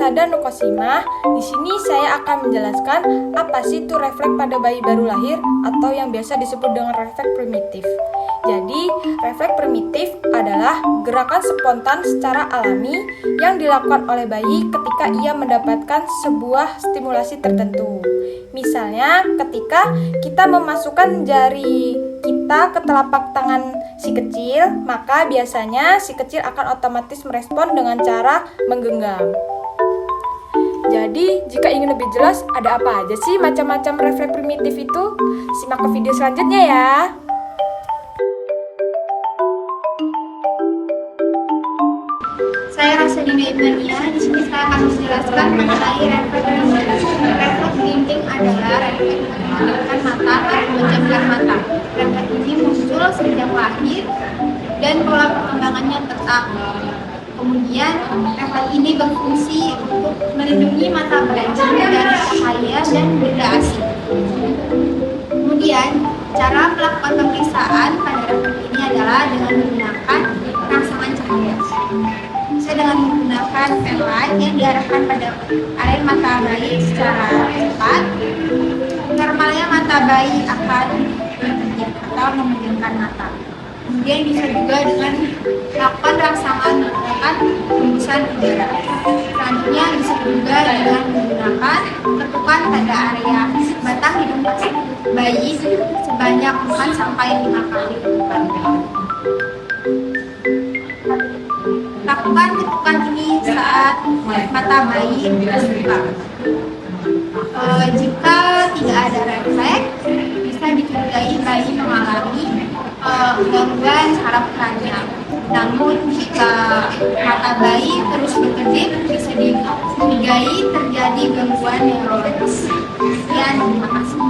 Sada Nukoshima. Di sini saya akan menjelaskan apa sih itu refleks pada bayi baru lahir atau yang biasa disebut dengan refleks primitif. Jadi, refleks primitif adalah gerakan spontan secara alami yang dilakukan oleh bayi ketika ia mendapatkan sebuah stimulasi tertentu. Misalnya, ketika kita memasukkan jari kita ke telapak tangan si kecil, maka biasanya si kecil akan otomatis merespon dengan cara menggenggam. Jadi, jika ingin lebih jelas, ada apa aja sih macam-macam refleks primitif itu? Simak ke video selanjutnya ya. Saya Rasadina Ibania. Di sini saya akan menjelaskan mengenai refleks blinking. Refleks blinking adalah refleks menundukkan mata atau memejamkan mata. Refleks ini muncul sejak lahir dan pola perkembangannya tetap. Kemudian refleks ini berfungsi untuk melindungi mata bayi dari cahaya dan benda asing. Kemudian cara melakukan pemeriksaan pada refleks ini adalah dengan menggunakan rangsangan cahaya. Dengan menggunakan pen light yang diarahkan pada area mata bayi secara cepat, normalnya mata bayi akan berkedip atau memejamkan mata. Kemudian bisa juga dengan melakukan rangsangan menggunakan hembusan udara. Selanjutnya bisa juga dengan menggunakan ketukan pada area batang hidung bayi sebanyak 4 sampai 5 kali ketukan. Lakukan ketukan ini saat mata bayi terbuka. Jika tidak ada refleks, bisa dicurigai bayi mengalami gangguan saraf kranial. Namun jika mata bayi terus berkedip, bisa dicurigai terjadi gangguan neurologis. Sekian, terima kasih.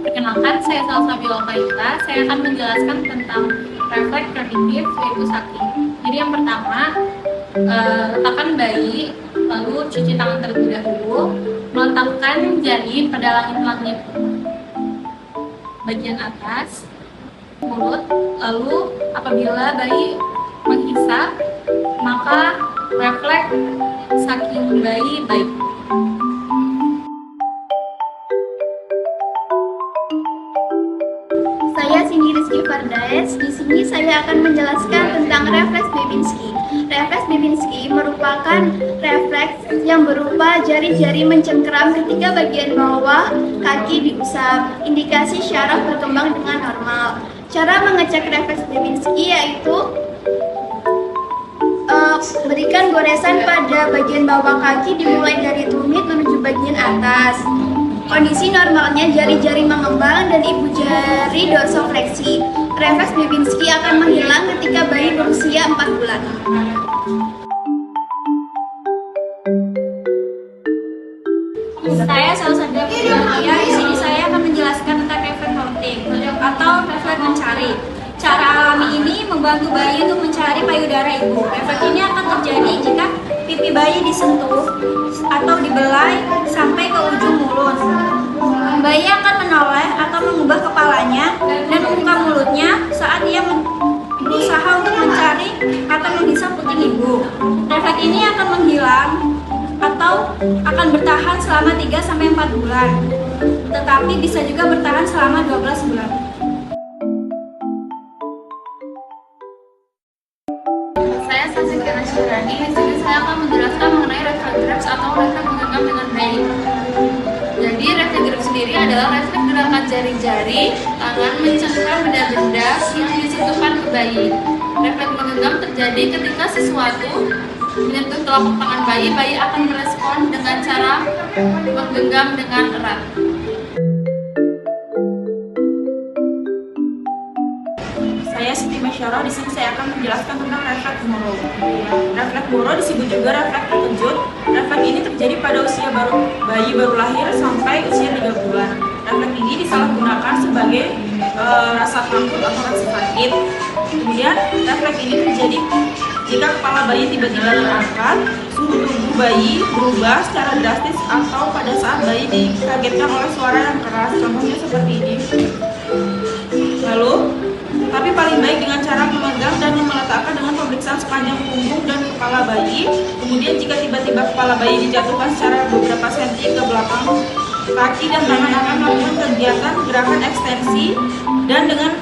Perkenalkan, saya Salsabila Kaita. Saya akan menjelaskan tentang refleks primitif yaitu sucking. Jadi yang pertama, letakkan bayi, lalu cuci tangan terlebih dahulu, meletakkan jari pada langit-langit bagian atas mulut, lalu apabila bayi menghisap, maka refleks sucking bayi baik. Saya Cindy Rizky Fardaes. Di sini saya akan menjelaskan tentang refleks Babinski. Refleks Babinski merupakan refleks yang berupa jari-jari mencengkeram ketika bagian bawah kaki diusap. Indikasi syaraf berkembang dengan normal. Cara mengecek refleks Babinski yaitu berikan goresan pada bagian bawah kaki dimulai dari tumit menuju bagian atas. Kondisi normalnya jari-jari mengembang dan ibu jari dorsofleksi. Refleks Babinski akan menghilang ketika bayi berusia 4 bulan. Saya Salsabila Kaita. Di sini saya akan menjelaskan tentang refleks hunting atau refleks mencari. Cara alami ini membantu bayi untuk mencari payudara ibu. Refleks ini akan terjadi jika pipi bayi disentuh atau dibelai sampai ke ujung mulut. Bayi akan menoleh atau mengubah kepalanya dan membuka mulutnya saat ia berusaha untuk mencari atau menghisap puting ibu. Refleks ini akan menghilang atau akan bertahan selama 3-4 bulan, tetapi bisa juga bertahan selama 12 bulan. Saya Saskia Nasyirani. Di sini saya akan menjelaskan mengenai refleks grip atau refleks menggenggam dengan baik. Jadi refleks grip sendiri adalah refleks gerakan jari-jari tangan mencengkeram benda-benda yang disentuhkan ke bayi. Refleks menggenggam terjadi ketika sesuatu menyentuh telapak tangan bayi, bayi akan merespon dengan cara menggenggam dengan erat. Saya Siti Masyara. Di sini saya akan menjelaskan tentang refleks Moro. Refleks Moro disebut juga refleks terkejut. Refleks ini terjadi pada usia bayi baru lahir sampai usia 3 bulan. Refleks ini disalahgunakan sebagai rasa takut atau rasa sakit. Kemudian refleks ini terjadi jika kepala bayi tiba-tiba terangkat, suhu tubuh bayi berubah secara drastis, atau pada saat bayi dikagetkan oleh suara yang keras. Contohnya seperti ini. Lalu, tapi paling baik dengan cara memegang dan meletakkan dengan pemeriksaan sepanjang kepala bayi. Kemudian jika tiba-tiba kepala bayi dijatuhkan secara beberapa senti ke belakang, kaki dan tangan akan melakukan kegiatan gerakan ekstensi dan dengan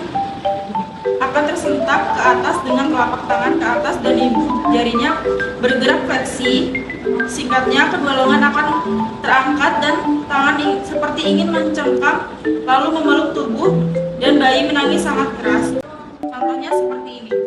akan tersentak ke atas dengan telapak tangan ke atas dan jarinya bergerak fleksi. Singkatnya, kedua lengan akan terangkat dan tangan seperti ingin mencengkam lalu memeluk tubuh dan bayi menangis sangat keras. Contohnya seperti ini.